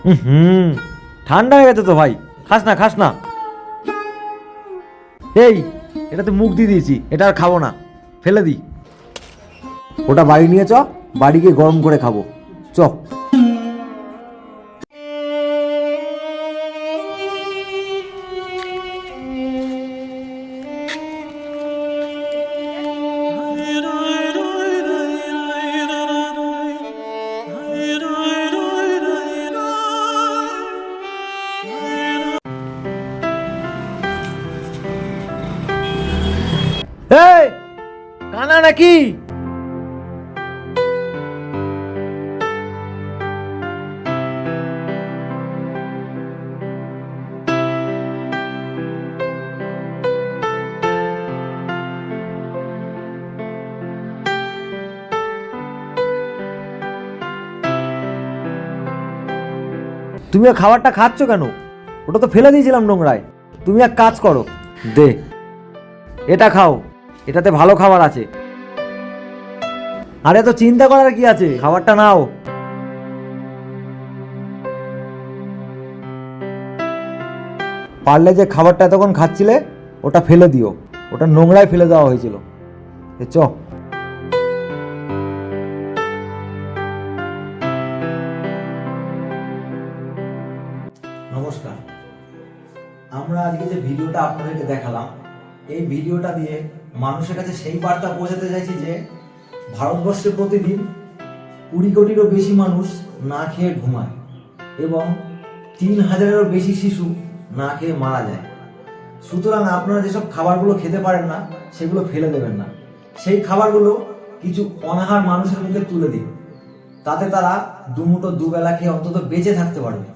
হুম, ঠান্ডা হয়ে গেছে তো ভাই, খাস না খাস না। এই, এটাতে মুখ দিয়ে দিয়েছি, এটা আর খাবো না, ফেলে দিই। ওটা বাড়ি নিয়ে চ, বাড়ি গিয়ে গরম করে খাবো। চ। এই, কানা নাকি? তুমি আর খাবারটা খাচ্ছ কেন? ওটা তো ফেলে দিয়েছিলাম নোংরায়। তুমি এক কাজ করো, দে, এটা খাও, এটাতে ভালো খাবার আছে। আরে তো চিন্তা করার কি আছে, খাবারটা নাও। পারলে যে খাবারটা এতক্ষণ খাচ্ছিলে ওটা ফেলে দিও, ওটা নোংরায় ফেলে দেওয়া হয়েছিল। চ। নমস্কার। আমরা আজকে যে ভিডিওটা আপনাদেরকে দেখালাম, এই ভিডিওটা দিয়ে মানুষের কাছে সেই বার্তা পৌঁছাতে চাইছি যে ভারতবর্ষে প্রতিদিন 20 কোটিরও বেশি মানুষ না খেয়ে ঘুমায় এবং 3000-এরও বেশি শিশু না খেয়ে মারা যায়। সুতরাং আপনারা যেসব খাবারগুলো খেতে পারেন না সেগুলো ফেলে দেবেন না, সেই খাবারগুলো কিছু অনাহার মানুষের মুখে তুলে দিন, তাতে তারা দুমুঠো দুবেলা খেয়ে অন্তত বেঁচে থাকতে পারবে।